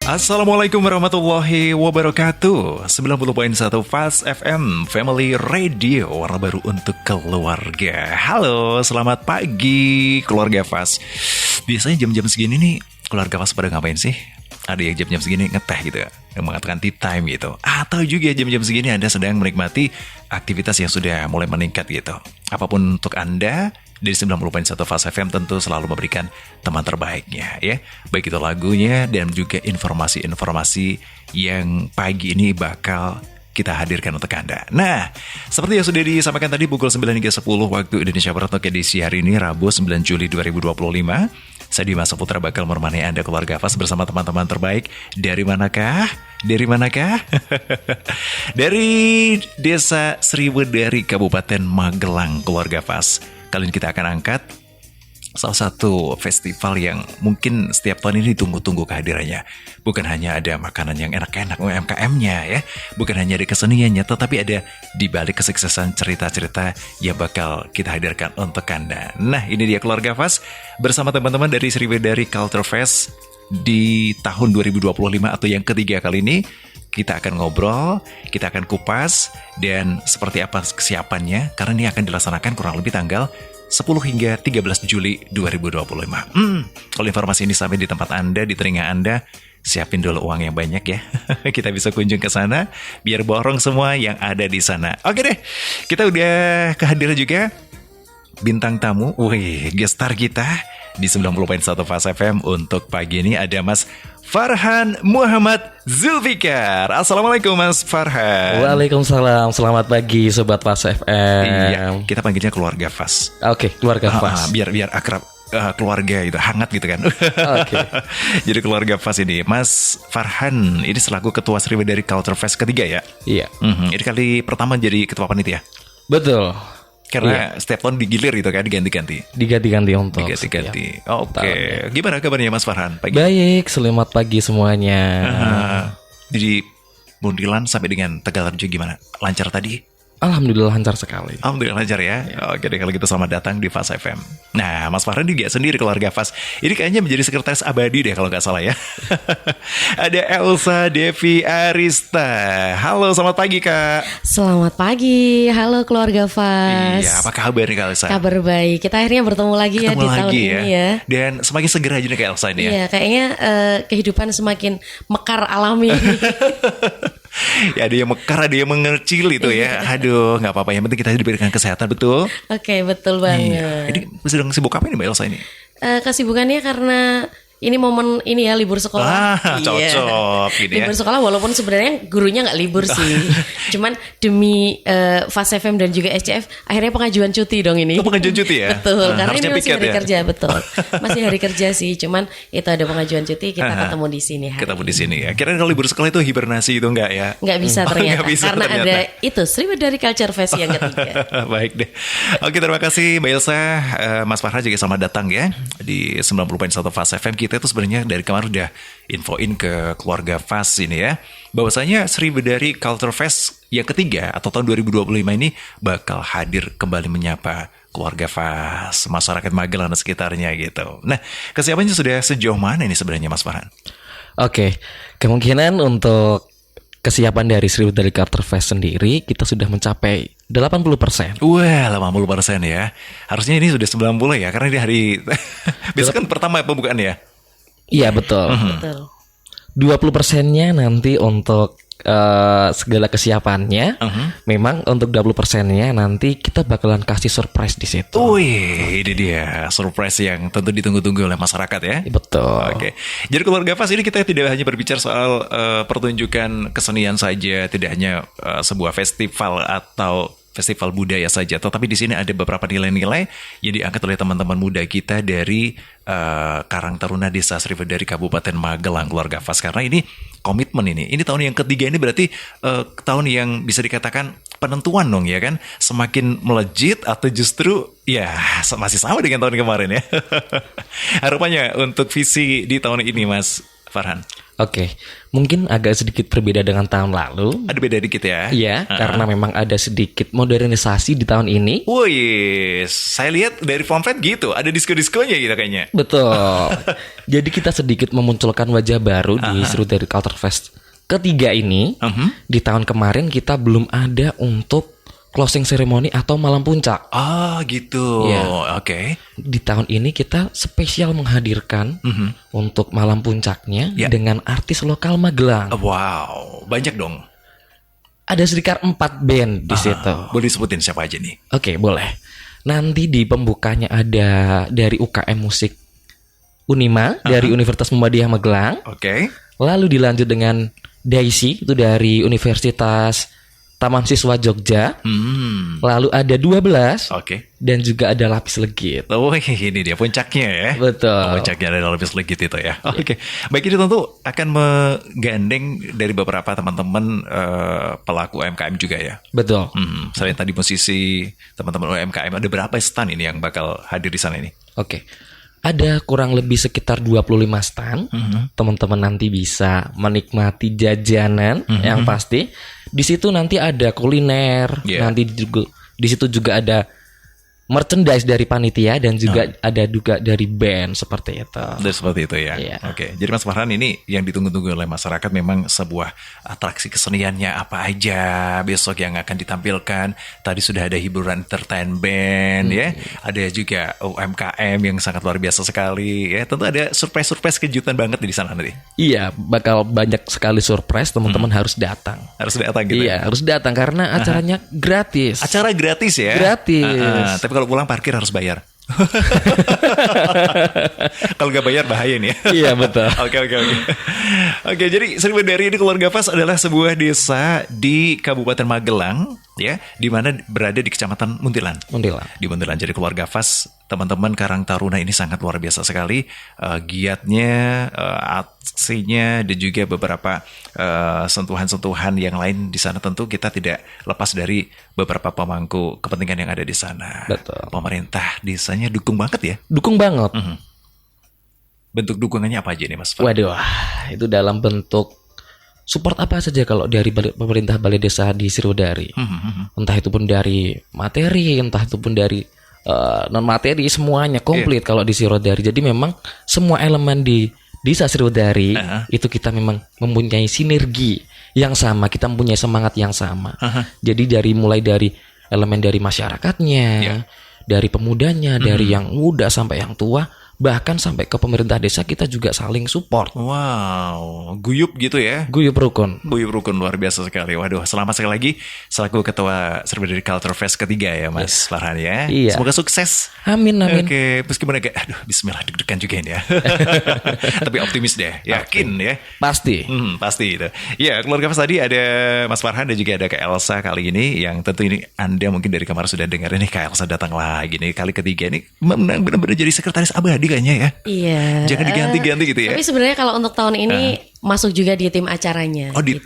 Assalamualaikum warahmatullahi wabarakatuh. 90.1 Fast FM Family Radio, warna baru untuk keluarga. Halo, selamat pagi keluarga Fast. Biasanya jam-jam segini nih keluarga Fast pada ngapain sih? Ada yang jam-jam segini ngeteh gitu, yang mengatakan tea time gitu. Atau juga jam-jam segini Anda sedang menikmati aktivitas yang sudah mulai meningkat gitu. Apapun untuk Anda, dari 90.1 Fast FM tentu selalu memberikan teman terbaiknya ya. Baik itu lagunya dan juga informasi-informasi yang pagi ini bakal kita hadirkan untuk Anda. Nah, seperti yang sudah disampaikan tadi pukul 9 hingga 10 waktu Indonesia Barat untuk edisi hari ini Rabu 9 Juli 2025. Saya Dimas Saputra bakal menemani Anda keluarga Fast bersama teman-teman terbaik. Dari manakah? Dari manakah? Dari Desa Sriwedari Kabupaten Magelang keluarga Fast. Kali ini kita akan angkat salah satu festival yang mungkin setiap tahun ini ditunggu-tunggu kehadirannya. Bukan hanya ada makanan yang enak-enak UMKM-nya ya, bukan hanya ada keseniannya, tetapi ada di balik kesuksesan cerita-cerita yang bakal kita hadirkan untuk Anda. Nah, ini dia keluarga Fast bersama teman-teman dari Sriwedari Culture Fest di tahun 2025 atau yang ketiga kali ini. Kita akan ngobrol, kita akan kupas, dan seperti apa kesiapannya, karena ini akan dilaksanakan kurang lebih tanggal 10 hingga 13 Juli 2025. Kalau informasi ini sampai di tempat Anda, di telinga Anda, siapin dulu uang yang banyak ya. Kita bisa kunjung ke sana, biar borong semua yang ada di sana. Oke deh, kita udah kehadiran juga bintang tamu, guest star kita di 90.1 Fast FM untuk pagi ini ada Mas Farhan Muhammad Zulfikar. Assalamualaikum Mas Farhan. Waalaikumsalam. Selamat pagi Sobat Fast FM. Iya, kita panggilnya keluarga Fast. Oke, keluarga Fast. Biar akrab, keluarga itu hangat gitu kan. Oke. Jadi keluarga Fast ini Mas Farhan ini selaku ketua Sriwedari Culture Fest ketiga ya. Iya. Ini kali pertama jadi ketua panitia. Betul. Karena setiap tahun digilir gitu kan, diganti-ganti. Diganti untuk Diganti-ganti. Oke. Gimana kabarnya Mas Farhan pagi? Baik, selamat pagi semuanya. Jadi Bundilan sampai dengan Tegalarjo gimana? Lancar tadi? Alhamdulillah lancar sekali. Alhamdulillah lancar ya. Oke deh kalau gitu selamat datang di Fast FM. Nah Mas Farhan juga sendiri keluarga Fast. Ini kayaknya menjadi sekretaris abadi deh kalau nggak salah ya. Ada Elsa Devi Arista. Halo selamat pagi Kak. Selamat pagi. Halo keluarga Fast. Iya apa kabar nih Kak Elsa? Kabar baik. Kita akhirnya bertemu lagi ya di tahun ini ya. Dan semakin segera aja nih Kak Elsa ini ya. Iya kayaknya kehidupan semakin mekar alami. Ya ada yang mekar, ada yang mengecil itu ya. Aduh, nggak apa-apa. Yang penting kita diberikan kesehatan, betul? Oke, betul banget. Iya. Ini sedang sibuk apa ini Mbak Elsa ini? Kesibukannya karena ini momen ini ya libur sekolah. Cocok ini ya. Libur sekolah walaupun sebenarnya gurunya nggak libur sih. Cuman demi Fast FM dan juga SCF akhirnya pengajuan cuti dong ini. Pengajuan cuti ya? Betul, karena ini masih hari kerja, betul. Masih hari kerja sih, cuman itu ada pengajuan cuti, kita ketemu di sini hari. Ketemu di sini ya. Kira kalau libur sekolah itu hibernasi itu enggak ya? Nggak bisa ternyata, Nggak bisa karena ternyata. ada itu Sriwedari Culture Fest yang ketiga. Baik deh. Oke, terima kasih Mbak Elsa. Mas Farhan juga selamat datang ya di 90.1 Fast FM. Kita itu sebenarnya dari kemarin udah infoin ke keluarga Fast ini ya, bahwasanya Sriwedari Culture Fest yang ketiga atau tahun 2025 ini bakal hadir kembali menyapa keluarga Fast, masyarakat Magelang dan sekitarnya gitu. Nah, kesiapannya sudah sejauh mana ini sebenarnya Mas Farhan? Oke, kemungkinan untuk kesiapan dari Sriwedari Culture Fest sendiri kita sudah mencapai 80%. Wah, 80% ya. Harusnya ini sudah 90 ya, karena ini hari besok kan pertama pembukaan ya. Iya, betul. Betul. 20%-nya nanti untuk segala kesiapannya. Memang untuk 20%-nya nanti kita bakalan kasih surprise di situ. Wih, ini dia surprise yang tentu ditunggu-tunggu oleh masyarakat ya. Betul. Oke, jadi keluarga Fast ini kita tidak hanya berbicara soal pertunjukan kesenian saja, tidak hanya sebuah festival atau festival budaya saja, tetapi di sini ada beberapa nilai-nilai yang diangkat oleh teman-teman muda kita dari Karang Taruna Desa Sriwedari Kabupaten Magelang keluarga Fast, karena ini komitmen ini tahun yang ketiga ini berarti tahun yang bisa dikatakan penentuan dong ya kan, semakin melejit atau justru ya masih sama dengan tahun kemarin ya. Harapannya untuk visi di tahun ini Mas Farhan. Oke, mungkin agak sedikit berbeda dengan tahun lalu. Ada beda dikit ya? Iya, karena memang ada sedikit modernisasi di tahun ini. Wih, saya lihat dari Pomfret gitu, ada disko-diskonya gitu kayaknya. Betul. Jadi kita sedikit memunculkan wajah baru di Serudari Culture Fest ketiga ini. Di tahun kemarin kita belum ada untuk closing ceremony atau malam puncak. Ah, gitu. Iya. Oke. Di tahun ini kita spesial menghadirkan untuk malam puncaknya dengan artis lokal Magelang. Wow, banyak dong. Ada sekitar 4 band di situ. Boleh disebutin siapa aja nih? Oke, boleh. Nanti di pembukanya ada dari UKM Musik Unima, dari Universitas Muhammadiyah Magelang. Oke. Lalu dilanjut dengan Daisy, itu dari Universitas Taman Siswa Jogja. Lalu ada 12. Oke. Dan juga ada Lapis Legit. Oh, ini dia puncaknya ya. Betul. Puncaknya ada Lapis Legit itu ya. Oke. Baik, ini tentu akan menggandeng dari beberapa teman-teman pelaku UMKM juga ya. Betul. Selain tadi musisi, teman-teman UMKM, ada berapa stand ini yang bakal hadir di sana ini? Oke. Ada kurang lebih sekitar 25 stand. Teman-teman nanti bisa menikmati jajanan yang pasti. Di situ nanti ada kuliner, nanti juga di situ juga ada merchandise dari panitia dan juga ada juga dari band seperti itu. Dan seperti itu ya. Iya. Oke. Jadi Mas Farhan, ini yang ditunggu-tunggu oleh masyarakat memang sebuah atraksi keseniannya apa aja besok yang akan ditampilkan. Tadi sudah ada hiburan entertainment ya. Ada juga UMKM yang sangat luar biasa sekali ya. Tentu ada surprise-surprise kejutan banget di sana nanti. Iya, bakal banyak sekali surprise, teman-teman harus datang. Harus datang gitu. Iya, harus datang karena acaranya gratis. Acara gratis ya. Gratis. Tapi kalau pulang parkir harus bayar. Kalau nggak bayar bahaya nih. Iya, betul. Oke. Oke, jadi Serudari ini Keluarga Fas adalah sebuah desa di Kabupaten Magelang ya, di mana berada di Kecamatan Muntilan. Di Muntilan. Jadi Keluarga Fas, teman-teman Karang Taruna ini sangat luar biasa sekali, giatnya, aksinya, dan juga beberapa sentuhan-sentuhan yang lain di sana. Tentu kita tidak lepas dari beberapa pemangku kepentingan yang ada di sana. Betul. Pemerintah desanya dukung banget ya. Dukung banget. Bentuk dukungannya apa aja nih Mas Far? Waduh, itu dalam bentuk support apa saja kalau dari pemerintah balai desa di Serudari. Entah itu pun dari materi, entah itu pun dari non materi, semuanya komplit kalau di Serudari. Jadi memang semua elemen di desa Serudari itu kita memang mempunyai sinergi yang sama, kita mempunyai semangat yang sama. Jadi mulai dari elemen dari masyarakatnya, dari pemudanya, dari yang muda sampai yang tua, bahkan sampai ke pemerintah desa kita juga saling support. Wow, guyup gitu ya. Guyup rukun. Guyup rukun, luar biasa sekali. Waduh, selamat sekali lagi selaku Ketua Serudari Culture Fest ketiga ya Mas Farhan ya. Iya. Semoga sukses. Amin. Oke, meskipun agak, bismillah, deg-degan juga ini ya. Tapi optimis deh, yakin ya. Pasti. Pasti itu. Ya, Keluarga Fest tadi ada Mas Farhan dan juga ada Kak Elsa kali ini, yang tentu ini Anda mungkin dari kamar sudah dengar nih, Kak Elsa datang lagi nih kali ketiga ini, benar-benar jadi sekretaris abadi kayaknya ya. Iya. Jangan diganti-ganti gitu ya. Tapi sebenarnya kalau untuk tahun ini masuk juga di tim acaranya. Oh, di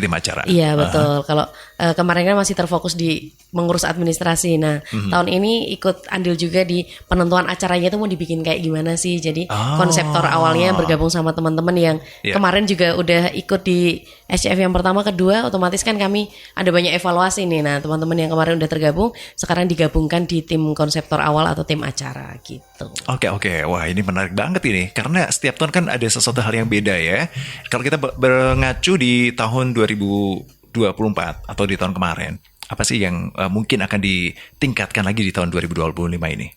tim acara. Iya, betul. Kalau kemarin kan masih terfokus di mengurus administrasi. Nah, tahun ini ikut andil juga di penentuan acaranya itu mau dibikin kayak gimana sih. Jadi konseptor awalnya bergabung sama teman-teman yang kemarin juga udah ikut di SCF yang pertama, kedua, otomatis kan kami ada banyak evaluasi nih. Nah, teman-teman yang kemarin udah tergabung sekarang digabungkan di tim konseptor awal atau tim acara gitu. Oke. Wah, ini menarik banget ini. Karena setiap tahun kan ada sesuatu hal yang beda ya. Kalau kita mengacu di tahun 2024 atau di tahun kemarin, apa sih yang mungkin akan ditingkatkan lagi di tahun 2025 ini?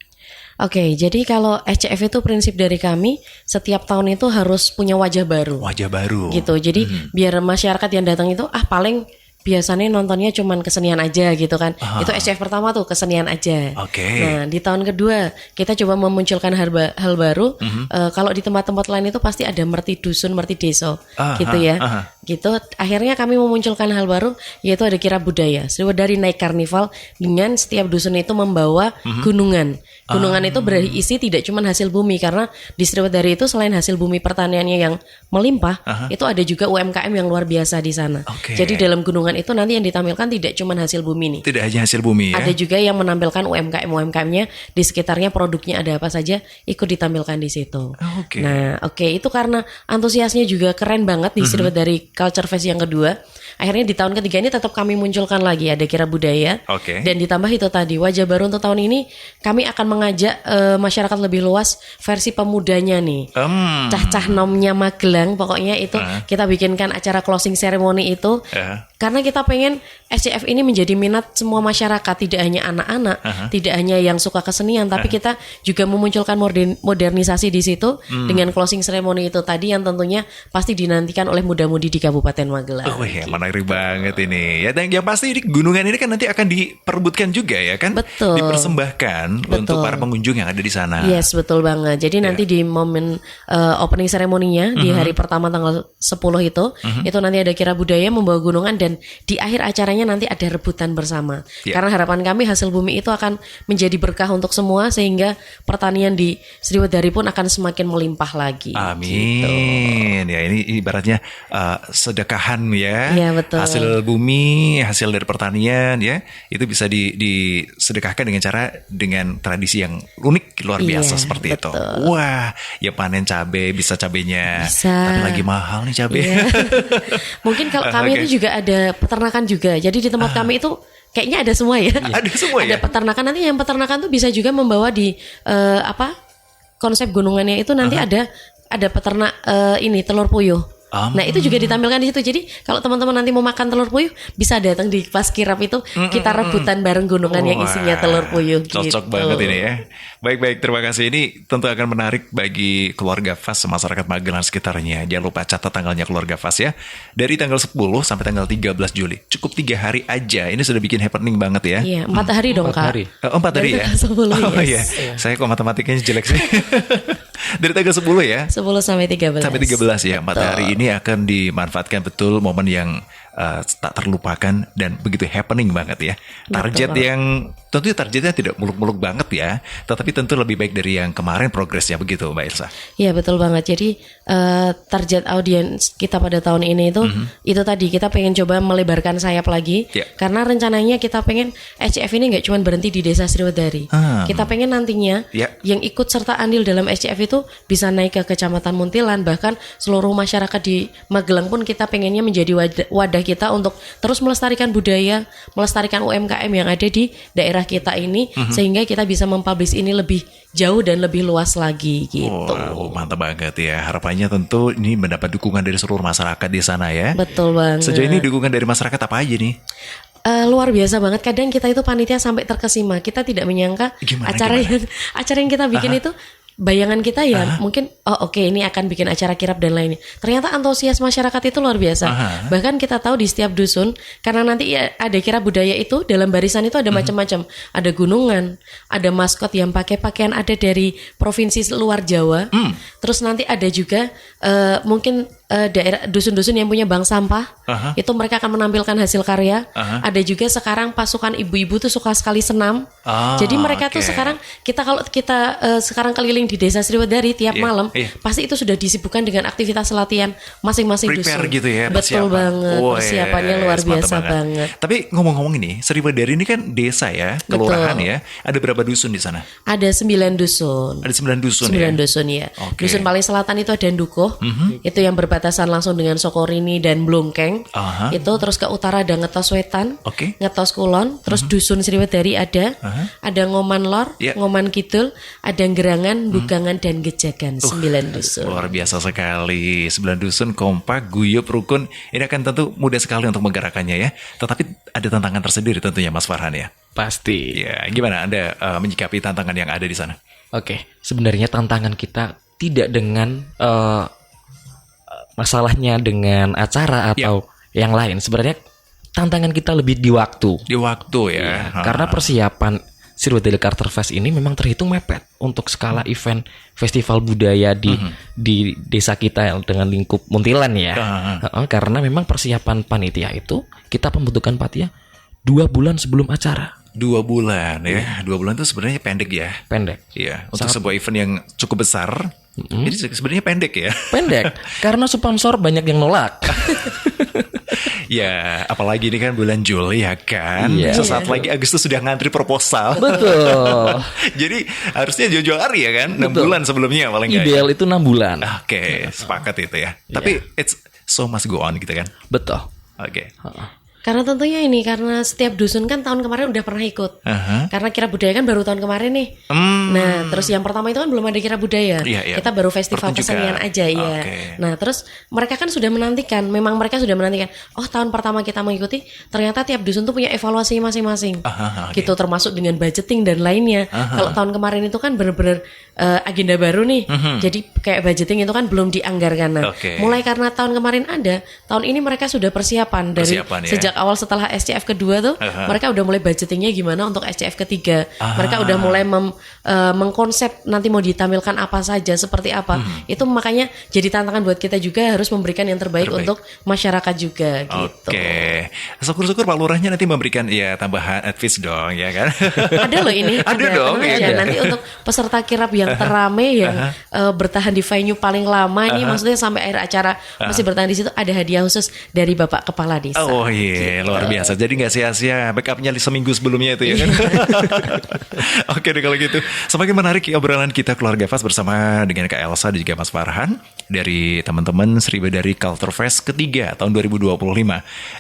Oke, jadi kalau SCF itu prinsip dari kami setiap tahun itu harus punya wajah baru. Wajah baru. Gitu. Jadi biar masyarakat yang datang itu paling biasanya nontonnya cuman kesenian aja gitu kan. Itu SCF pertama tuh kesenian aja. Nah, di tahun kedua kita coba memunculkan hal baru. Kalau di tempat-tempat lain itu pasti ada merti dusun, merti deso gitu ya. Gitu. Akhirnya kami memunculkan hal baru, yaitu ada kirab budaya. Serudari naik karnival dengan setiap dusun itu membawa gunungan. Gunungan itu berisi tidak cuma hasil bumi, karena di Serudari itu selain hasil bumi pertaniannya yang melimpah, itu ada juga UMKM yang luar biasa di sana. Jadi dalam gunungan gunungan itu nanti yang ditampilkan tidak cuma hasil bumi nih. Tidak hanya hasil bumi ya. Ada juga yang menampilkan UMKM-UMKM-nya di sekitarnya, produknya ada apa saja ikut ditampilkan di situ. Oke. Nah, itu karena antusiasnya juga keren banget di dari Culture Fest yang kedua. Akhirnya di tahun ketiga ini tetap kami munculkan lagi ada Kirab Budaya. Oke. Dan ditambah itu tadi wajah baru untuk tahun ini kami akan mengajak masyarakat lebih luas versi pemudanya nih. Cah-cah nomnya Magelang pokoknya itu kita bikinkan acara closing ceremony itu. Karena kita pengen SCF ini menjadi minat semua masyarakat, tidak hanya anak-anak, tidak hanya yang suka kesenian, tapi kita juga memunculkan modernisasi di situ dengan closing ceremony itu tadi yang tentunya pasti dinantikan oleh muda-mudi di Kabupaten Magelang. Oh ya, menarik banget ini. Ya, dan yang pasti ini gunungan ini kan nanti akan diperebutkan juga ya kan? Betul. Dipersembahkan untuk para pengunjung yang ada di sana. Yes, betul banget. Jadi nanti di momen opening ceremony-nya di hari pertama tanggal 10 itu nanti ada Kirab Budaya membawa gunungan dan di akhir acaranya nanti ada rebutan bersama. Karena harapan kami hasil bumi itu akan menjadi berkah untuk semua sehingga pertanian di Sriwedari pun akan semakin melimpah lagi. Amin. Gitu. Ya ini ibaratnya sedekahan ya. Iya, betul. Hasil bumi, hasil dari pertanian ya, itu bisa disedekahkan dengan tradisi yang unik luar biasa seperti betul. itu. Wah, ya panen cabai bisa cabenya. Bisa. Tapi lagi mahal nih cabai. Iya. Mungkin kalau kami itu juga ada peternakan juga. Jadi di tempat kami itu kayaknya ada semua ya. Ada semua ya. Ada peternakan, nanti yang peternakan tuh bisa juga membawa di konsep gunungannya itu nanti ada peternak telur puyuh. Nah itu juga ditampilkan di situ. Jadi kalau teman-teman nanti mau makan telur puyuh bisa datang di pas kirap itu kita rebutan bareng gunungan yang isinya telur puyuh. Cocok gitu. banget ini ya. Baik, terima kasih. Ini tentu akan menarik bagi keluarga FAS, masyarakat Magelang sekitarnya. Jangan lupa catat tanggalnya keluarga FAS ya. Dari tanggal 10 sampai tanggal 13 Juli. Cukup 3 hari aja. Ini sudah bikin happening banget ya. Iya, 4 hari dong 4 Kak. hari. 4 hari ya? 10, oh yes. iya. Saya kok matematikanya jelek sih. Dari tanggal 10 ya? 10 sampai 13. Sampai 13 ya. 4 hari ini akan dimanfaatkan betul momen yang tak terlupakan dan begitu happening banget ya. Target yang tentunya targetnya tidak muluk-muluk banget ya, tetapi tentu lebih baik dari yang kemarin progresnya, begitu Mbak Elsa. Iya betul banget. Jadi target audiens kita pada tahun ini itu tadi kita pengen coba melebarkan sayap lagi. Karena rencananya kita pengen SCF ini nggak cuma berhenti di Desa Sriwedari. Kita pengen nantinya yang ikut serta andil dalam SCF itu bisa naik ke Kecamatan Muntilan, bahkan seluruh masyarakat di Magelang pun kita pengennya menjadi wadah kita untuk terus melestarikan budaya, melestarikan UMKM yang ada di daerah kita ini, sehingga kita bisa mempublish ini lebih jauh dan lebih luas lagi gitu. Wow, mantap banget ya. Harapannya tentu ini mendapat dukungan dari seluruh masyarakat di sana ya. Betul banget. Sejauh ini dukungan dari masyarakat apa aja nih? Luar biasa banget. Kadang kita itu panitia sampai terkesima. Kita tidak menyangka acara yang kita bikin itu bayangan kita ya mungkin oke, ini akan bikin acara kirap dan lainnya. Ternyata antusias masyarakat itu luar biasa. Bahkan kita tahu di setiap dusun, karena nanti ya ada kirap budaya itu dalam barisan itu ada macam-macam. Ada gunungan, ada maskot yang pakai pakaian ada dari provinsi luar Jawa. Terus nanti ada juga mungkin daerah dusun-dusun yang punya bank sampah. Itu mereka akan menampilkan hasil karya. Ada juga sekarang pasukan ibu-ibu tuh suka sekali senam. Jadi mereka tuh sekarang kalau kita sekarang keliling di Desa Sriwedari tiap malam pasti itu sudah disibukkan dengan aktivitas latihan masing-masing dusun. Prepare gitu ya, betul banget. Persiapannya luar biasa banget. Tapi ngomong-ngomong ini, Sriwedari ini kan desa ya, kelurahan ya. Ada berapa dusun di sana? Ada 9 dusun. Ada 9 dusun 9 ya? dusun ya. Dusun paling selatan itu ada Ndukuh. Itu yang berbatasan langsung dengan Sokorini dan Blongkeng. Itu terus ke utara ada Ngetos Wetan, Ngetos Kulon, terus dusun Sriwedari ada Ngoman Lor, Ngoman Kidul, ada Gerangan, Bugangan dan Gejagan. 9 dusun. Luar biasa sekali. 9 dusun kompak, guyup, rukun. Ini akan tentu mudah sekali untuk menggerakkannya ya. Tetapi ada tantangan tersendiri tentunya Mas Farhan ya. Pasti. Ya, gimana Anda menyikapi tantangan yang ada di sana? Oke, sebenarnya tantangan kita tidak dengan masalahnya dengan acara atau yang lain. Sebenarnya tantangan kita lebih di waktu. Di waktu ya. Karena persiapan Sriwedari Culture Fest ini memang terhitung mepet untuk skala event festival budaya di desa kita dengan lingkup Muntilan ya. Karena memang persiapan panitia itu kita membutuhkan panitia 2 bulan sebelum acara. 2 bulan ya. 2 bulan itu sebenarnya pendek ya. Pendek. Iya. Untuk sebuah event yang cukup besar. Jadi sebenarnya pendek ya. Pendek. Karena sponsor banyak yang nolak. Ya, apalagi ini kan bulan Juli ya kan. Iya. Sesaat lagi Agustus sudah ngantri proposal. Betul. Jadi harusnya jauh-jauh hari ya kan? 6 Betul. bulan sebelumnya paling nggak. Ideal itu 6 bulan. Oke, sepakat itu ya. Tapi it's so must go on gitu kan. Betul. Oke. Karena tentunya ini, karena setiap dusun kan tahun kemarin udah pernah ikut. Karena Kira Budaya kan baru tahun kemarin nih. Nah, terus yang pertama itu kan belum ada Kira Budaya. Iya. Kita baru festival Pertunjukan. kesenian aja ya. Oke. Nah, terus mereka kan sudah menantikan, memang mereka sudah menantikan. Oh, tahun pertama kita mengikuti, ternyata tiap dusun tuh punya evaluasi masing-masing. Oke. Gitu, termasuk dengan budgeting dan lainnya. Kalau tahun kemarin itu kan benar-benar agenda baru nih. Jadi kayak budgeting itu kan belum dianggarkan. Nah, Oke. mulai karena tahun kemarin ada, tahun ini mereka sudah persiapan dari Persiapan, ya. sejak awal setelah SCF kedua tuh mereka udah mulai budgetingnya gimana untuk SCF ketiga. Mereka udah mulai mengkonsep nanti mau ditampilkan apa saja, seperti apa. Itu makanya jadi tantangan buat kita juga, harus memberikan yang terbaik. Untuk masyarakat juga gitu. Oke. Syukur-syukur Pak Lurahnya nanti memberikan ya tambahan advice dong ya kan. Ada loh ini. Ada dong, tenang aja. ada. Nanti untuk peserta kirap yang terame, yang bertahan di venue paling lama ini, maksudnya sampai akhir acara masih bertahan di situ, ada hadiah khusus dari Bapak Kepala Desa. Oh iya, luar biasa. Jadi nggak sia-sia backupnya seminggu sebelumnya itu ya kan. Oke deh kalau gitu. Semakin menarik obrolan kita Keluarga Fast bersama dengan Kak Elsa dan juga Mas Farhan dari teman-teman Sriwedari Culture Fest ketiga tahun 2025.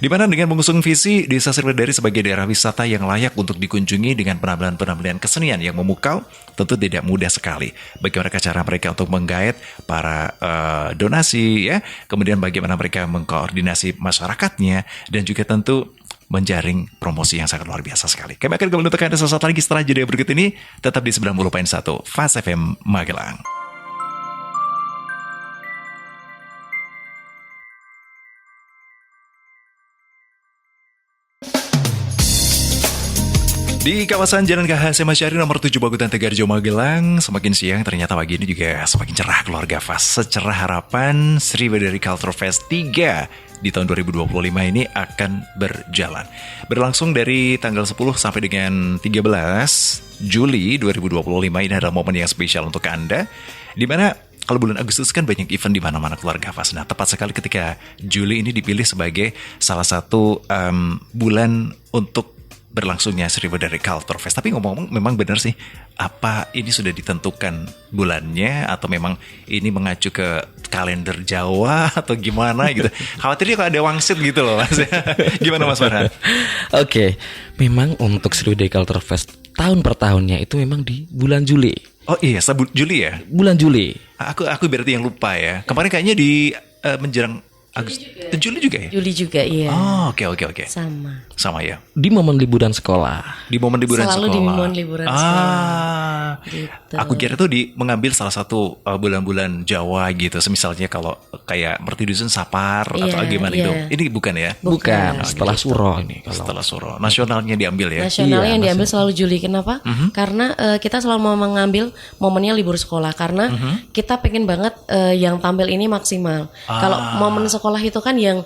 Di mana dengan mengusung visi Desa Sriwedari sebagai daerah wisata yang layak untuk dikunjungi dengan penampilan-penampilan kesenian yang memukau, tentu tidak mudah sekali. Bagaimana cara mereka untuk menggait para donasi ya, kemudian bagaimana mereka mengkoordinasi masyarakatnya, dan juga tentu menjaring promosi yang sangat luar biasa sekali. Kami akan kembali untuk Anda sesaat lagi setelah jeda berikut ini. Tetap di 90.1 Fast FM Magelang. Di kawasan Jalan KH Masyari nomor 7 Bagutan Tegarjo Magelang, semakin siang ternyata pagi ini juga semakin cerah Keluarga Fast. Secerah harapan Sriwedari Culture Fest 3 di tahun 2025 ini akan berjalan. Berlangsung dari tanggal 10 sampai dengan 13 Juli 2025. Ini adalah momen yang spesial untuk Anda, di mana kalau bulan Agustus kan banyak event di mana-mana Keluarga Fast. Nah, tepat sekali ketika Juli ini dipilih sebagai salah satu bulan untuk berlangsungnya Sriwedari Culture Fest. Tapi ngomong-ngomong memang benar sih, apa ini sudah ditentukan bulannya atau memang ini mengacu ke kalender Jawa atau gimana gitu? Khawatirnya kalau ada wangsit gitu loh Mas. Gimana Mas Farhan? Oke, memang untuk Sriwedari Culture Fest tahun per tahunnya itu memang di bulan Juli. Oh iya, Juli ya? Bulan Juli. Aku berarti yang lupa ya. Kemarin kayaknya di menjelang Juli juga ya? Juli juga, iya. Oh, oke. Sama ya. Di momen liburan sekolah. Di momen liburan Selalu sekolah. di momen liburan sekolah. Gitu. Aku kira tuh mengambil salah satu bulan-bulan Jawa gitu. Misalnya kalau kayak Merti Dusun Sapar atau gimana gitu. Ini bukan ya? Bukan, setelah Suro ini. Setelah Suro. Nasionalnya diambil ya? Nasionalnya yang diambil selalu Juli. Kenapa? Karena kita selalu mau mengambil momennya libur sekolah. Karena kita pengen banget yang tampil ini maksimal. Kalau momen sekolah itu kan yang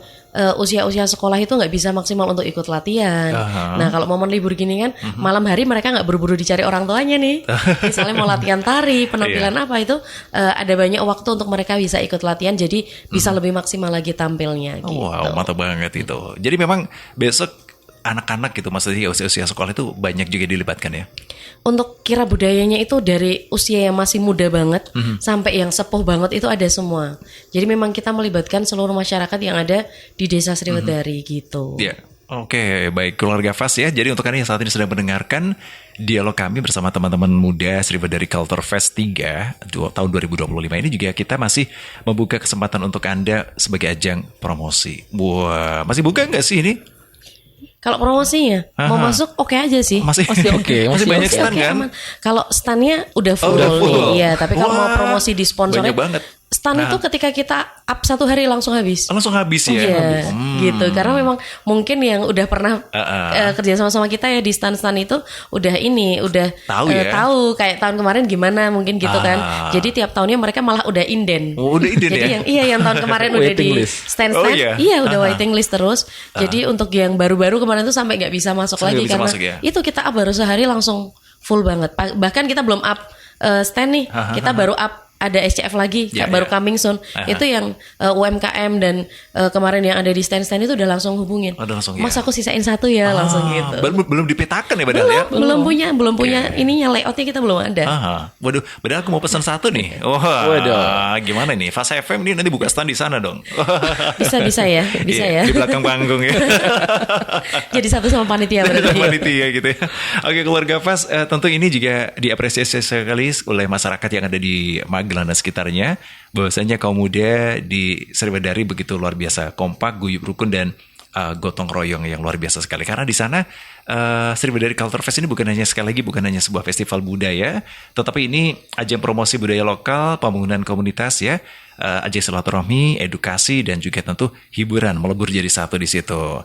usia-usia sekolah itu nggak bisa maksimal untuk ikut latihan. Nah kalau momen libur gini kan malam hari mereka nggak buru-buru dicari orang tuanya nih. Misalnya mau latihan tari, penampilan apa itu ada banyak waktu untuk mereka bisa ikut latihan. Jadi bisa lebih maksimal lagi tampilnya. Gitu. Wow, mantap banget itu. Jadi memang besok anak-anak gitu, maksudnya usia-usia sekolah itu banyak juga dilibatkan ya? Untuk kira budayanya itu dari usia yang masih muda banget sampai yang sepuh banget itu ada semua. Jadi memang kita melibatkan seluruh masyarakat yang ada di Desa Sriwedari gitu. Iya. Oke, baik Keluarga Fast ya. Jadi untuk Anda yang saat ini sedang mendengarkan dialog kami bersama teman-teman muda Sriwedari Culture Fest 3 tahun 2025 ini, juga kita masih membuka kesempatan untuk Anda sebagai ajang promosi. Wah, masih buka nggak sih ini? Kalau promosinya mau masuk oke aja sih. Masih oke. Masih banyak stand kan? Aman. Kalau standnya udah full, nih. Iya, tapi kalau mau promosi di sponsornya banyak banget. Stand itu ketika kita up 1 hari langsung habis. Langsung habis ya? Iya, gitu. Karena memang mungkin yang udah pernah kerja sama-sama kita ya di stand-stand itu udah tahu kayak tahun kemarin gimana mungkin gitu kan. Jadi tiap tahunnya mereka malah udah inden. Oh, udah inden. Jadi yang tahun kemarin udah di stand-stand, udah waiting list terus. Jadi untuk yang baru-baru kemarin tuh sampai nggak bisa masuk lagi karena itu kita up baru sehari langsung full banget. Bahkan kita belum up stand nih, kita baru up ada SCF lagi Ya, baru ya. coming soon. Itu yang UMKM dan kemarin yang ada di stand-stand itu udah langsung hubungin. Udah langsung, Mas ya. aku sisain satu ya langsung gitu. Belum dipetakan ya padahal ya. Belum punya ininya layoutnya kita belum ada. Waduh, padahal aku mau pesan satu nih. Wah, Waduh. gimana nih? Fast FM ini nanti buka stand di sana dong. Bisa ya, bisa Iya, ya. Di belakang panggung ya. Jadi satu sama panitia berarti. Panitia gitu ya. Oke, keluarga Fast, tentu ini juga diapresiasi sekali oleh masyarakat yang ada di Magelang dan sekitarnya. Bahwasanya kaum muda di Sriwedari begitu luar biasa kompak, guyup rukun dan gotong royong yang luar biasa sekali. Karena di sana Sriwedari Culture Fest ini bukan hanya sebuah festival budaya, tetapi ini ajang promosi budaya lokal, pembangunan komunitas ya, ajang silaturahmi, edukasi dan juga tentu hiburan melebur jadi satu di situ.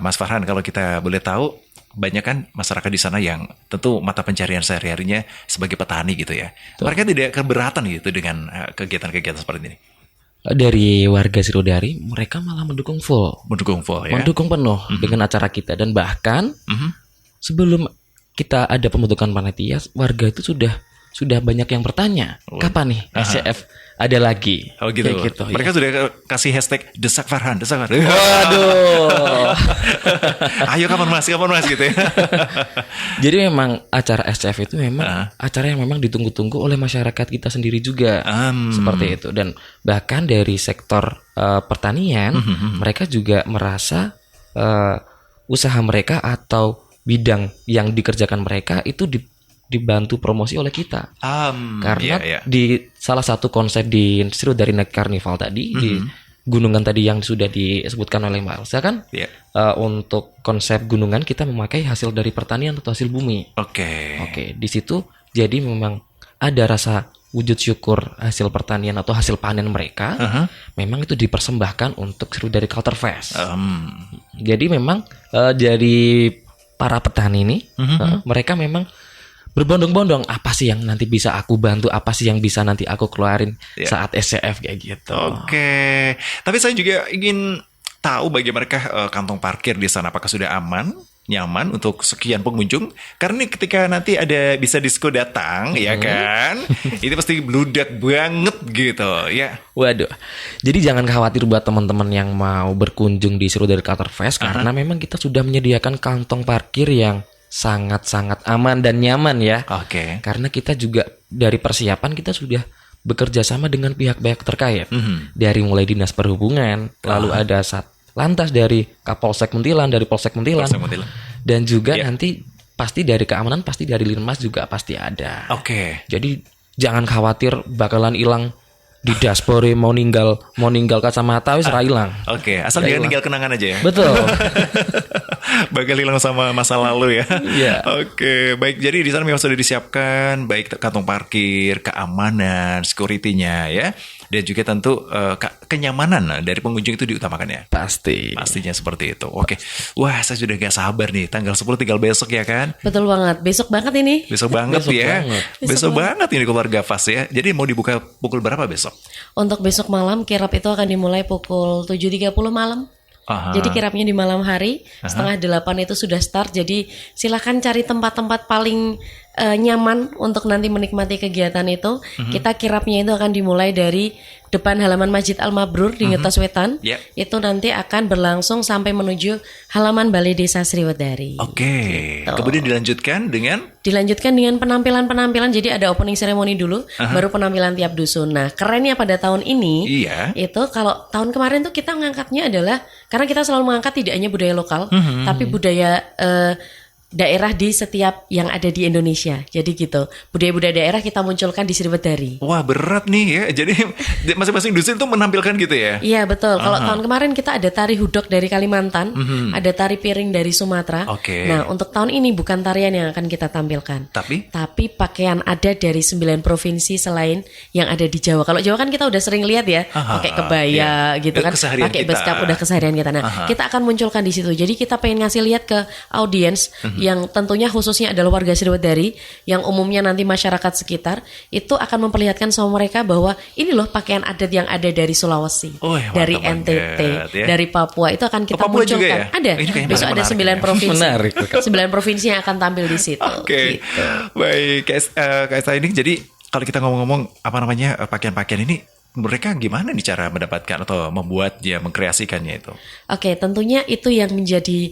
Mas Farhan, kalau kita boleh tahu, banyak kan masyarakat di sana yang tentu mata pencarian sehari-harinya sebagai petani gitu ya. Mereka tidak keberatan gitu dengan kegiatan-kegiatan seperti ini. Dari warga Sriwedari, mereka malah mendukung full. Mendukung full ya. Mendukung penuh dengan acara kita. Dan bahkan sebelum kita ada pembentukan panitia, warga itu sudah banyak yang bertanya, kapan nih SCF ada lagi? Oh gitu. Kayak gitu. Mereka Ya. sudah kasih hashtag desak Farhan. Waduh. Ayo kapan mas gitu ya. Jadi memang acara SCF itu memang acara yang memang ditunggu-tunggu oleh masyarakat kita sendiri juga. Seperti itu. Dan bahkan dari sektor pertanian, mereka juga merasa usaha mereka atau bidang yang dikerjakan mereka itu dibantu promosi oleh kita. Karena di salah satu konsep di Sriwedari Night Carnival tadi, di gunungan tadi yang sudah disebutkan oleh Mbak Elsa kan, untuk konsep gunungan kita memakai hasil dari pertanian atau hasil bumi. Oke, di situ jadi memang ada rasa wujud syukur hasil pertanian atau hasil panen mereka, memang itu dipersembahkan untuk Sriwedari Culture Fest. Jadi memang dari para petani ini, mereka memang berbondong-bondong, apa sih yang nanti bisa aku bantu, apa sih yang bisa nanti aku keluarin saat SCF kayak gitu. Oke. Tapi saya juga ingin tahu bagaimana kantong parkir di sana, apakah sudah aman, nyaman untuk sekian pengunjung? Karena ketika nanti ada bisa disko datang, ya kan, itu pasti bludak banget gitu, ya. Waduh, jadi jangan khawatir buat teman-teman yang mau berkunjung di Sriwedari Culture Fest, karena memang kita sudah menyediakan kantong parkir yang sangat-sangat aman dan nyaman ya. Karena kita juga dari persiapan kita sudah bekerja sama dengan pihak-pihak terkait. Dari mulai Dinas Perhubungan, lalu ada Lantas dari Kapolsek Muntilan, dari Polsek Muntilan. Dan juga nanti pasti dari keamanan, pasti dari Linmas juga pasti ada. Jadi jangan khawatir bakalan hilang di dashboard mau ninggal kacamata wis ra ilang. Asal jangan ninggal kenangan aja ya. Betul. Bakal hilang sama masa lalu ya. Iya. Baik. Jadi di sana memang sudah disiapkan baik kantong parkir, keamanan, security-nya ya, dan juga tentu kenyamanan dari pengunjung itu diutamakan ya. Pastinya seperti itu. Wah, saya sudah gak sabar nih. Tanggal 10 tinggal besok ya kan? Betul banget. Besok banget ini. Besok banget ini keluarga Fast ya. Jadi mau dibuka pukul berapa besok? Untuk besok malam kirap itu akan dimulai pukul 7.30 malam. Jadi kirapnya di malam hari, 7:30 itu sudah start. Jadi silakan cari tempat-tempat paling nyaman untuk nanti menikmati kegiatan itu. Kita kirapnya itu akan dimulai dari depan halaman Masjid Al-Mabrur di Ngetos Wetan. Itu nanti akan berlangsung sampai menuju halaman Balai Desa Sriwedari. Gitu. Kemudian dilanjutkan dengan penampilan-penampilan. Jadi ada opening ceremony dulu, baru penampilan tiap dusun. Nah, kerennya pada tahun ini itu kalau tahun kemarin tuh kita ngangkatnya adalah karena kita selalu mengangkat tidak hanya budaya lokal, tapi budaya daerah di setiap yang ada di Indonesia. Jadi gitu. Budaya-budaya daerah kita munculkan di Sriwedari. Wah, berat nih ya. Jadi masing-masing dusun tuh menampilkan gitu ya. Iya, betul. Kalau tahun kemarin kita ada tari hudok dari Kalimantan, ada tari piring dari Sumatera. Nah, untuk tahun ini bukan tarian yang akan kita tampilkan. Tapi pakaian adat dari 9 provinsi selain yang ada di Jawa. Kalau Jawa kan kita udah sering lihat ya, pakai kebaya gitu kan, pakai beskap udah keseharian kita. Nah, kita akan munculkan di situ. Jadi kita pengen ngasih lihat ke audiens yang tentunya khususnya adalah warga Sriwedari, yang umumnya nanti masyarakat sekitar, itu akan memperlihatkan sama mereka bahwa ini loh pakaian adat yang ada dari Sulawesi, dari NTT, dari Papua, itu akan kita munculkan. Ya? Ada, besok ada 9 provinsi. 9 provinsi yang akan tampil di situ. Baik, Kak Esa ini jadi kalau kita ngomong-ngomong apa namanya pakaian-pakaian ini, mereka gimana nih cara mendapatkan atau membuatnya, mengkreasikannya itu? Oke, tentunya itu yang menjadi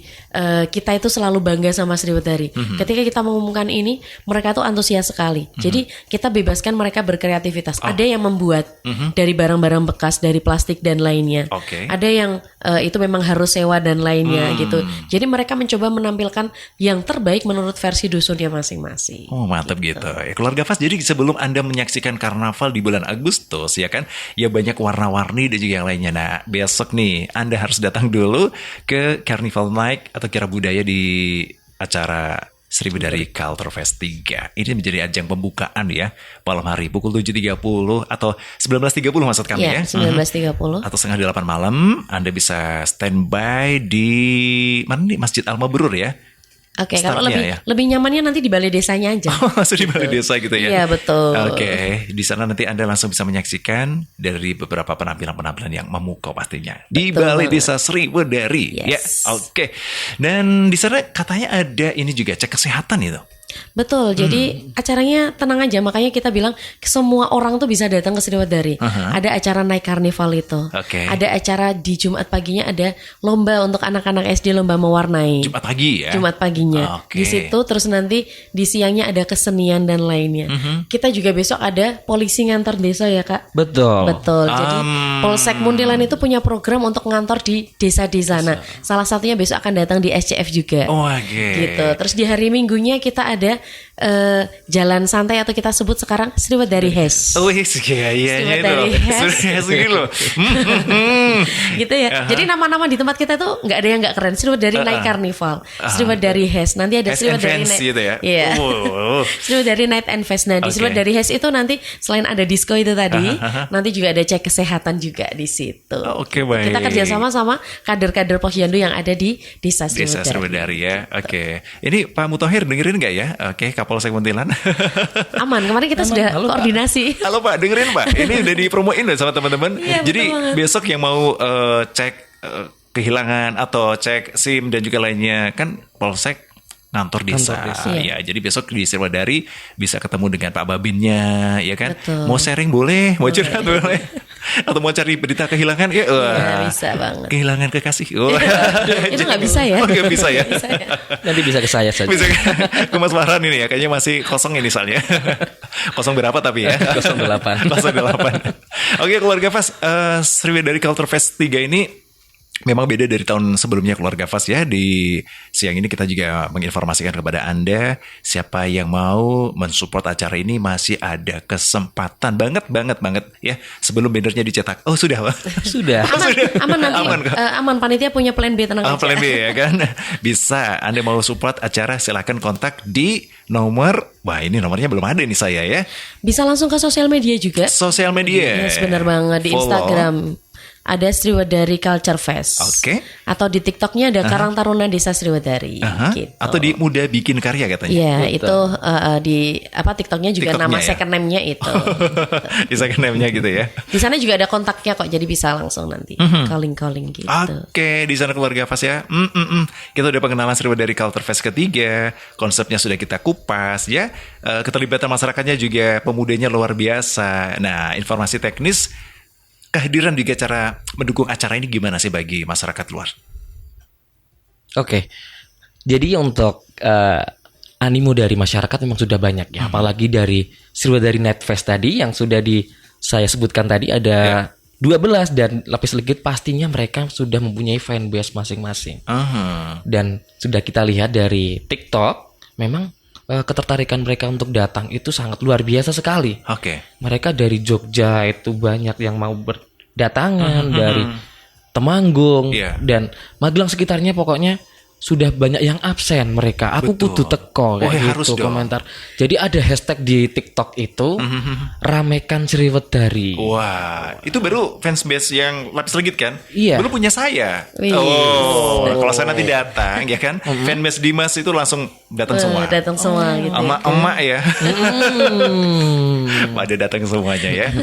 kita itu selalu bangga sama Sriwedari. Ketika kita mengumumkan ini, mereka tuh antusias sekali. Jadi kita bebaskan mereka berkreativitas. Ada yang membuat dari barang-barang bekas, dari plastik dan lainnya. Ada yang itu memang harus sewa dan lainnya gitu. Jadi mereka mencoba menampilkan yang terbaik menurut versi dusunnya masing-masing. Oh mantap gitu. Ya, Keluarga Fas, jadi sebelum Anda menyaksikan karnaval di bulan Agustus ya kan, ya banyak warna-warni dan juga yang lainnya. Nah besok nih Anda harus datang dulu ke Carnival Night atau Kira Budaya di acara Sriwedari Culture Fest 3. Ini menjadi ajang pembukaan ya, malam hari pukul 7.30 atau 19.30 maksud kami ya. 19.30. Atau setengah 8 malam Anda bisa standby di mana nih, Masjid Al-Mabrur ya. Oke, kalau Startnya lebih nyamannya nanti di balai desanya aja. Oh, langsung di balai desa gitu ya? Iya, betul. Oke, di sana nanti Anda langsung bisa menyaksikan dari beberapa penampilan-penampilan yang memukau pastinya. Di balai desa Sriwedari. Yes. Ya, oke. Dan di sana katanya ada ini juga cek kesehatan itu. Betul, jadi acaranya tenang aja, makanya kita bilang semua orang tuh bisa datang ke Sriwedari. Ada acara naik karnival itu, ada acara di Jumat paginya, ada lomba untuk anak-anak SD, lomba mewarnai. Jumat pagi ya? Jumat paginya. Di situ terus nanti di siangnya ada kesenian dan lainnya. Kita juga besok ada polisi ngantor desa ya Kak? Betul. Jadi Polsek Muntilan itu punya program untuk ngantor di desa-desa. Nah, salah satunya besok akan datang di SCF juga. Gitu. Terus di hari Minggunya kita ada jalan santai atau kita sebut sekarang Sriwedari Hes. Oh iya, Sriwedari Hes gitu. Gitu ya. Jadi nama-nama di tempat kita tuh nggak ada yang nggak keren. Sriwedari Night Carnival, Sriwedari Hes. Nanti ada Sriwedari Night gitu ya. Iya. Sriwedari Night and Fest. Nah, di Sriwedari Hes itu nanti selain ada disco itu tadi, nanti juga ada cek kesehatan juga di situ. Oke, baik. Kita kerjasama sama kader-kader Posyandu yang ada di Desa Desa Sriwedari ya. Oke. Ini Pak Mutahir dengerin nggak ya? Oke, Kapolsek Muntilan. Aman, kemarin kita sudah koordinasi. Halo Pak, dengerin Pak. Ini udah dipromoin loh sama teman-teman. Iya, jadi besok yang mau cek kehilangan atau cek SIM dan juga lainnya kan Polsek kantor desa. Ya, jadi besok di Sriwedari bisa ketemu dengan Pak Babinnya, ya kan? Betul. Mau sharing boleh, mau curhat boleh. Atau mau cari berita kehilangan ya, bisa banget. Kehilangan kekasih. Itu nggak bisa ya? Oh, nggak bisa ya. Nanti bisa ke saya saja. Bisa ke Mas Farhan ini ya, kayaknya masih kosong ini soalnya. Kosong berapa tapi ya? 08. 08. Oke, Keluarga Fas, Sriwedari Culture Fest 3 ini memang beda dari tahun sebelumnya Keluarga Fas ya. Di siang ini kita juga menginformasikan kepada Anda siapa yang mau mensupport acara ini masih ada kesempatan banget ya sebelum bannernya dicetak. Oh sudah Pak? Sudah. Aman nanti. Aman, panitia punya plan B, tenang aja. Plan B ya kan. Bisa Anda mau support acara silahkan kontak di nomor, wah ini nomornya belum ada nih saya ya. Bisa langsung ke sosial media juga. Sosial media. Yes, benar banget, di Instagram. Ada Sriwedari Culture Fest. Atau di TikToknya ada Karang Taruna Desa Sriwedari. Gitu. Atau di Muda Bikin Karya katanya. Iya, itu di TikToknya juga nama second name-nya itu. Di second name-nya gitu ya. Di sana juga ada kontaknya kok, jadi bisa langsung nanti calling gitu. Oke, di sana Keluarga Fas ya. Kita udah pengenalan Sriwedari Culture Fest ketiga, konsepnya sudah kita kupas ya. Keterlibatan masyarakatnya juga pemudanya luar biasa. Nah, informasi teknis kehadiran juga cara mendukung acara ini gimana sih bagi masyarakat luar? Oke, jadi untuk animo dari masyarakat memang sudah banyak ya, apalagi dari Sriwedari Night Fest tadi yang sudah saya sebutkan tadi ada 12 dan Lapis Legit pastinya mereka sudah mempunyai fanbase masing-masing. Dan sudah kita lihat dari TikTok, memang ketertarikan mereka untuk datang itu sangat luar biasa sekali. Mereka dari Jogja itu banyak yang mau berdatangan, dari Temanggung dan Magelang sekitarnya, pokoknya sudah banyak yang absen mereka. Aku kudu teko kayak gitu komentar. Jadi ada hashtag di TikTok itu ramekan Sriwedari. Wah, itu baru fansbase yang Lapis Legit kan? Iya. Belum punya saya. Kalau saya nanti datang ya kan, fanbase Dimas itu langsung datang semua. Datang semua gitu. Emak-emak ya. Pada datang semuanya ya.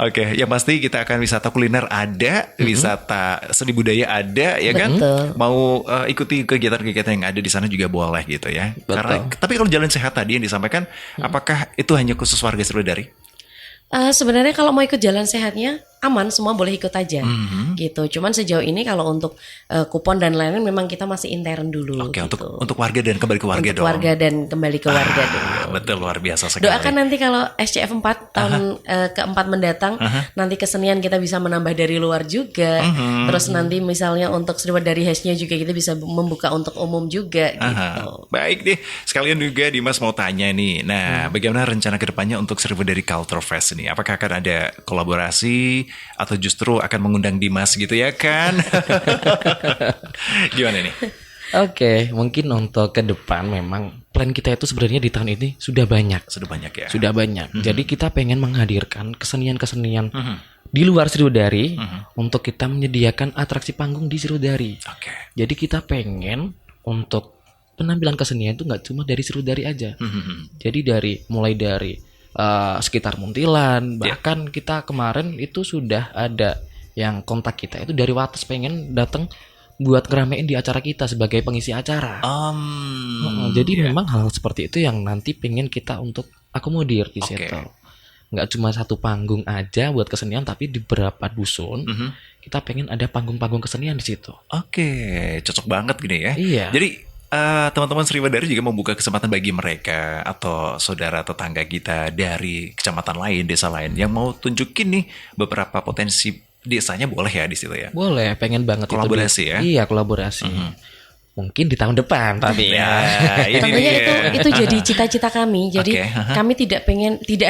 Oke, yang pasti kita akan wisata kuliner ada, wisata seni budaya ada ya kan? Mau ikuti kegiatan-kegiatan yang ada di sana juga boleh gitu ya. Karena tapi kalau jalan sehat tadi yang disampaikan, apakah itu hanya khusus warga Sriwedari? Sebenarnya kalau mau ikut jalan sehatnya aman, semua boleh ikut aja gitu. Cuman sejauh ini kalau untuk kupon dan lain-lain memang kita masih intern dulu. Oke, gitu. untuk warga dan kembali ke warga untuk dong. warga dan kembali ke warga dulu. Betul, luar biasa sekali. Doakan nanti kalau SCF 4 tahun keempat mendatang, nanti kesenian kita bisa menambah dari luar juga. Terus nanti misalnya untuk Sriwedari Hatch-nya juga kita bisa membuka untuk umum juga gitu. Baik deh, sekalian juga Dimas mau tanya nih. Nah, bagaimana rencana kedepannya untuk Sriwedari Culture Fest ini? Apakah akan ada kolaborasi atau justru akan mengundang Dimas gitu ya kan? Gimana nih? Oke, mungkin untuk ke depan memang plan kita itu sebenarnya di tahun ini sudah banyak. Sudah banyak ya? Sudah banyak. Jadi kita pengen menghadirkan kesenian-kesenian di luar Sriwedari untuk kita menyediakan atraksi panggung di Sriwedari. Oke. Jadi kita pengen untuk penampilan kesenian itu nggak cuma dari Sriwedari aja. Jadi mulai dari sekitar Muntilan, bahkan kita kemarin itu sudah ada yang kontak kita itu dari Wates pengen datang buat ngeramein di acara kita sebagai pengisi acara. Jadi memang hal seperti itu yang nanti pengen kita untuk akomodir di situ. Nggak cuma satu panggung aja buat kesenian, tapi di beberapa dusun kita pengen ada panggung-panggung kesenian di situ. Oke, cocok banget gini ya. Iya. Jadi teman-teman Sriwedari juga membuka kesempatan bagi mereka atau saudara tetangga kita dari kecamatan lain, desa lain yang mau tunjukin nih beberapa potensi desanya, boleh ya di situ ya. Boleh, pengen banget kolaborasi itu. Ya. Iya, kolaborasi. Mungkin di tahun depan tapi ya. Tentunya itu jadi cita-cita kami. Jadi kami tidak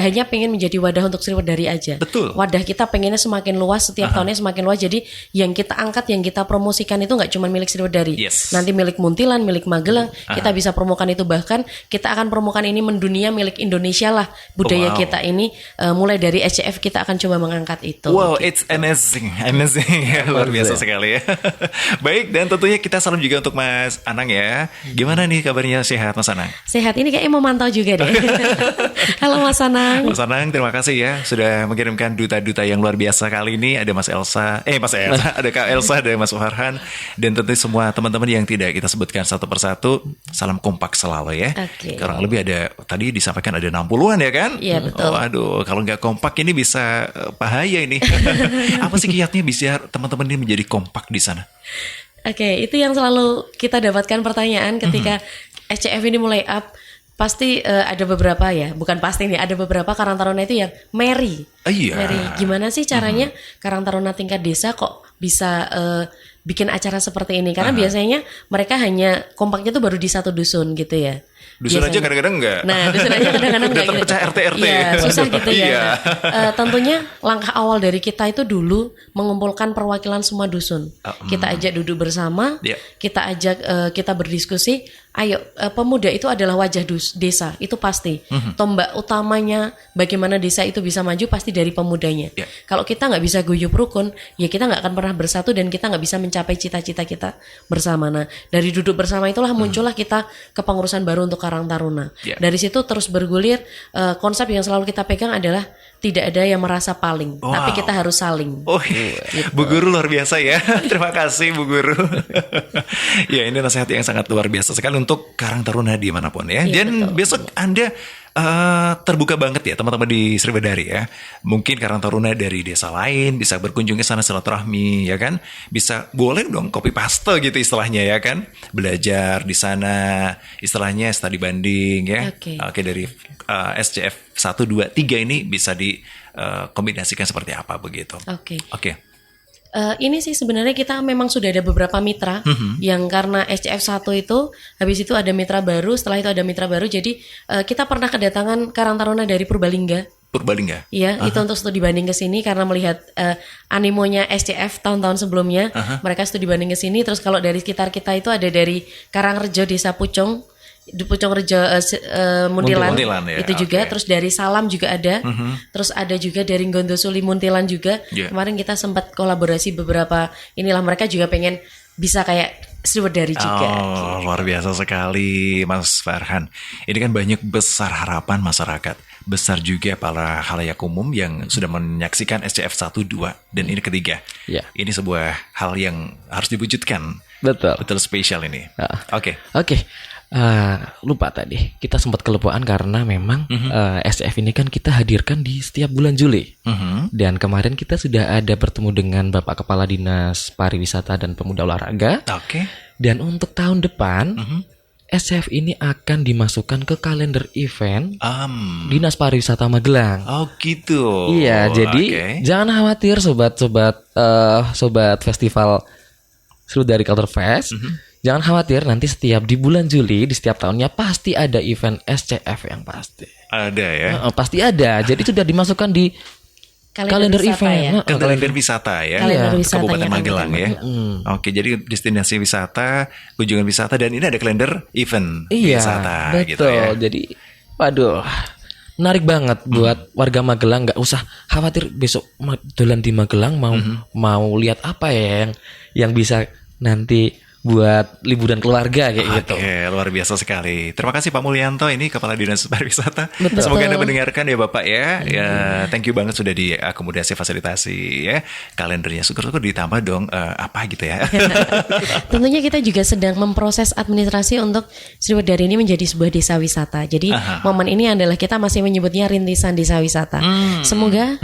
hanya pengen menjadi wadah untuk Sriwedari aja. Betul. Wadah kita pengennya semakin luas, setiap tahunnya semakin luas. Jadi yang kita angkat, yang kita promosikan itu nggak cuma milik Sriwedari. Yes. Nanti milik Muntilan, milik Magelang, kita bisa promokan itu. Bahkan kita akan promokan ini mendunia, milik Indonesia lah. Budaya kita ini mulai dari SCF kita akan coba mengangkat itu. Wow, gitu. it's amazing. Luar biasa sekali ya. Baik, dan tentunya kita salam juga untuk Mas Anang ya. Gimana nih kabarnya, sehat Mas Anang? Sehat, ini kayaknya mau mantau juga deh. Halo Mas Anang. Mas Anang, terima kasih ya sudah mengirimkan duta-duta yang luar biasa kali ini. Ada Mas Elsa, ada Kak Elsa, ada Mas Farhan, dan tentu semua teman-teman yang tidak kita sebutkan satu persatu. Salam kompak selalu ya. Kurang lebih ada, tadi disampaikan ada 60-an ya kan? Iya betul. Aduh, kalau nggak kompak ini bisa bahaya ini. Apa sih kiatnya bisa teman-teman ini menjadi kompak di sana? Oke, itu yang selalu kita dapatkan pertanyaan ketika SCF ini mulai up. Pasti ada beberapa ya, bukan pasti nih, ada beberapa Karang Taruna itu yang Mary. Mary, gimana sih caranya Karang Taruna tingkat desa kok bisa bikin acara seperti ini? Karena biasanya mereka hanya kompaknya tuh baru di satu dusun gitu ya. Dusun biasanya. Aja kadang-kadang enggak. Nah, dusun aja kadang-kadang enggak. Udah terpecah RT-RT. Iya, susah gitu ya. Iya. Tentunya langkah awal dari kita itu dulu mengumpulkan perwakilan semua dusun. Kita ajak duduk bersama, kita ajak kita berdiskusi. Ayo, pemuda itu adalah wajah desa, itu pasti. Tombak utamanya bagaimana desa itu bisa maju pasti dari pemudanya. Kalau kita nggak bisa guyup rukun, ya kita nggak akan pernah bersatu dan kita nggak bisa mencapai cita-cita kita bersama. Nah, dari duduk bersama itulah muncullah kita kepengurusan baru untuk Karang Taruna. Dari situ terus bergulir, konsep yang selalu kita pegang adalah tidak ada yang merasa paling, tapi kita harus saling. Gitu. Bu Guru luar biasa ya. Terima kasih Bu Guru. Ya, ini nasihat yang sangat luar biasa sekali untuk Karang Taruna dimanapun ya. Dan besok Anda terbuka banget ya teman-teman di Sriwedari ya. Mungkin Karang Taruna dari desa lain bisa berkunjung ke sana silaturahmi ya kan. Bisa boleh dong copy paste gitu istilahnya ya kan. Belajar di sana istilahnya studi banding ya. Oke, dari SCF 1, 2, 3 ini bisa dikombinasikan seperti apa begitu. Oke. Ini sih sebenarnya kita memang sudah ada beberapa mitra yang karena SCF 1 itu habis itu ada mitra baru, setelah itu ada mitra baru, jadi kita pernah kedatangan Karang Taruna dari Purbalingga. Iya, itu untuk studi banding ke sini karena melihat animonya SCF tahun-tahun sebelumnya. Mereka studi banding ke sini. Terus kalau dari sekitar kita itu ada dari Karangrejo, Desa Pucung, Rejo, Muntilan ya, itu juga. Terus dari Salam juga ada. Terus ada juga dari Gondosuli Muntilan juga. Kemarin kita sempat kolaborasi beberapa. Inilah mereka juga pengen bisa kayak Sriwedari juga. Gitu. Luar biasa sekali Mas Farhan. Ini kan banyak besar harapan masyarakat. Besar juga para khalayak umum yang sudah menyaksikan SCF 1, 2 dan ini ketiga. Ini sebuah hal yang harus diwujudkan. Betul spesial ini. Oke. Lupa tadi. Kita sempat kelupaan karena memang SCF ini kan kita hadirkan di setiap bulan Juli. Dan kemarin kita sudah ada bertemu dengan Bapak Kepala Dinas Pariwisata dan Pemuda Olahraga. Oke. Dan untuk tahun depan SCF ini akan dimasukkan ke kalender event Dinas Pariwisata Magelang. Oh gitu. Iya, jadi jangan khawatir sobat festival Sriwedari Culture Fest. Jangan khawatir, nanti setiap di bulan Juli di setiap tahunnya pasti ada event SCF yang pasti. Ada ya. Pasti ada. Jadi sudah dimasukkan di kalender event. Ke kalender wisata ya. Kabupaten Magelang ya. Oke, jadi destinasi wisata, kunjungan wisata, dan ini ada kalender event wisata. Betul. Gitu ya. Jadi, waduh, menarik banget buat warga Magelang. Nggak usah khawatir besok dolan di Magelang mau lihat apa ya yang bisa nanti buat liburan keluarga kayak gitu. Oke, luar biasa sekali. Terima kasih Pak Mulyanto, ini Kepala Dinas Pariwisata. Betul. Semoga Anda mendengarkan ya Bapak ya. Ya, thank you banget sudah diakomodasi fasilitasi ya. Kalendernya syukur-syukur ditambah dong apa gitu ya. Tentunya kita juga sedang memproses administrasi untuk Sriwedari ini menjadi sebuah desa wisata. Jadi momen ini adalah kita masih menyebutnya rintisan desa wisata. Semoga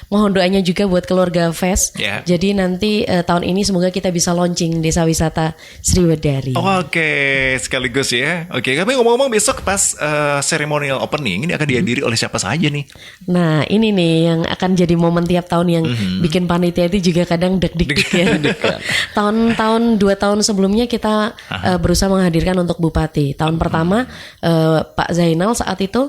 mohon doanya juga buat keluarga Fest. Jadi nanti tahun ini semoga kita bisa launching desa wisata Sriwedari. Oke, sekaligus ya. Oke, kami ngomong-ngomong besok pas ceremonial opening ini akan dihadiri oleh siapa saja nih? Nah, ini nih yang akan jadi momen tiap tahun yang bikin panitia itu juga kadang deg-deg ya. Tahun-tahun 2 tahun sebelumnya kita berusaha menghadirkan untuk Bupati. Tahun pertama Pak Zainal saat itu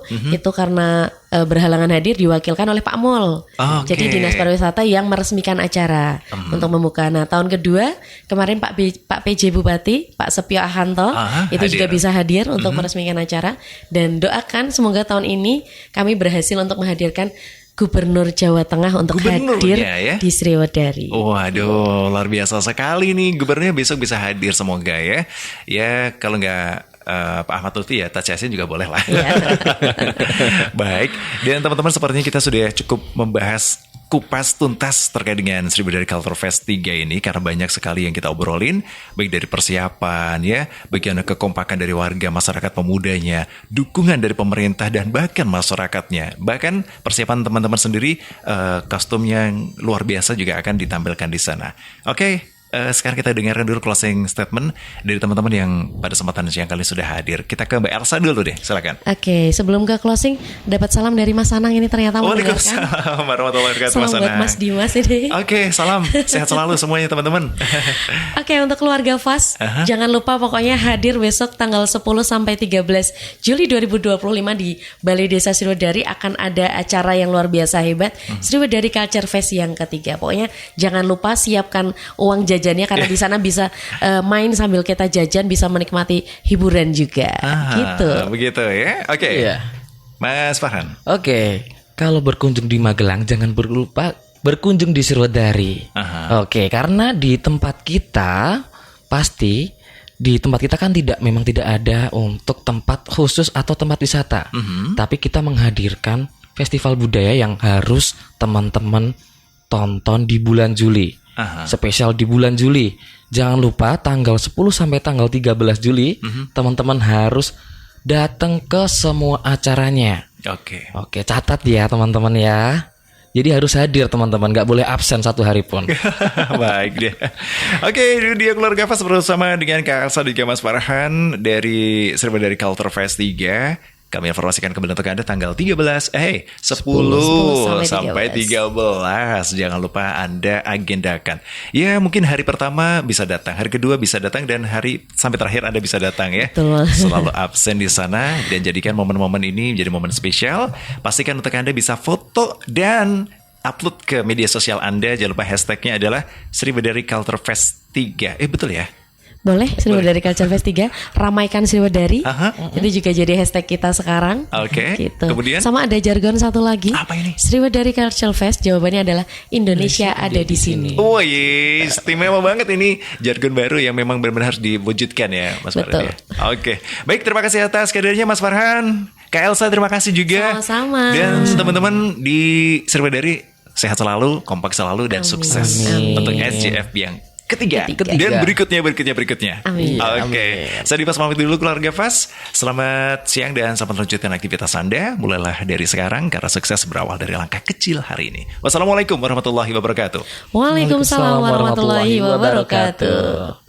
karena berhalangan hadir diwakilkan oleh Pak Mul. Jadi Dinas Pariwisata yang meresmikan acara untuk membuka. Nah, tahun kedua kemarin Pak PJ Bupati, Pak Sepio Ahanto itu juga bisa hadir untuk meresmikan acara, dan doakan semoga tahun ini kami berhasil untuk menghadirkan Gubernur Jawa Tengah untuk hadir di Sriwedari. Waduh, luar biasa sekali nih. Gubernurnya besok bisa hadir semoga ya. Ya, kalau nggak Pak Ahmad Lutfi ya, Touch Yasin juga boleh lah. Baik, dan teman-teman sepertinya kita sudah cukup membahas kupas tuntas terkait dengan Sriwedari Culture Fest 3 ini, karena banyak sekali yang kita obrolin, baik dari persiapan ya, bagaimana kekompakan dari warga, masyarakat pemudanya, dukungan dari pemerintah, dan bahkan masyarakatnya. Bahkan persiapan teman-teman sendiri, kostum yang luar biasa juga akan ditampilkan di sana. Oke. Sekarang kita dengarkan dulu closing statement dari teman-teman yang pada kesempatan siang kali sudah hadir. Kita ke Mbak Elsa dulu deh, silakan. Oke, sebelum ke closing, dapat salam dari Mas Anang ini ternyata mendengarkan. Waalaikumsalam warahmatullahi wabarakatuh. Salam buat Mas Dimas ini. Oke, salam. Sehat selalu semuanya teman-teman. Oke, untuk keluarga FAS, jangan lupa pokoknya hadir besok tanggal 10 sampai 13 Juli 2025 di Balai Desa Sriwedari akan ada acara yang luar biasa hebat, Sriwedari Culture Fest yang ketiga. Pokoknya jangan lupa siapkan uang jajannya karena di sana bisa main sambil kita jajan, bisa menikmati hiburan juga. Gitu. Begitu ya. Oke. Mas Farhan. Oke. Kalau berkunjung di Magelang jangan lupa berkunjung di Sriwedari. Oke, karena di tempat kita pasti di tempat kita kan memang tidak ada untuk tempat khusus atau tempat wisata. Tapi kita menghadirkan festival budaya yang harus teman-teman tonton di bulan Juli. Spesial di bulan Juli. Jangan lupa tanggal 10 sampai tanggal 13 Juli teman-teman harus datang ke semua acaranya. Oke, catat ya teman-teman ya. Jadi harus hadir teman-teman, gak boleh absen satu hari pun. Baik deh. Oke, dia keluarga FAS bersama dengan Kak Elsa dan Mas Farhan dari Sriwedari Culture Fest 3. Kami informasikan kembali untuk Anda tanggal 10 sampai 13. Jangan lupa Anda agendakan. Ya, mungkin hari pertama bisa datang, hari kedua bisa datang, dan hari sampai terakhir Anda bisa datang ya. Betul. Selalu absen di sana, dan jadikan momen-momen ini menjadi momen spesial. Pastikan untuk Anda bisa foto dan upload ke media sosial Anda. Jangan lupa hashtagnya adalah Sriwedari Culture Fest 3. Betul ya? Boleh, Sriwedari Culture Fest 3, ramaikan Sriwedari. Itu juga jadi hashtag kita sekarang. Gitu. Kemudian sama ada jargon satu lagi. Apa ini? Sriwedari Culture Fest, jawabannya adalah Indonesia ada di sini. Oh iya, istimewa banget ini jargon baru yang memang benar-benar harus diwujudkan ya, Mas Farhan. Ya? Oke. Baik, terima kasih atas kehadirannya Mas Farhan. Kak Elsa, terima kasih juga. Sama-sama. Dan teman-teman di Sriwedari sehat selalu, kompak selalu, dan sukses untuk SCF yang ketiga. Dan berikutnya. Amin. Oke. Saya Dimas pamit dulu keluarga Fas. Selamat siang dan selamat lanjutkan aktivitas Anda. Mulailah dari sekarang karena sukses berawal dari langkah kecil hari ini. Wassalamualaikum warahmatullahi wabarakatuh. Waalaikumsalam warahmatullahi wabarakatuh.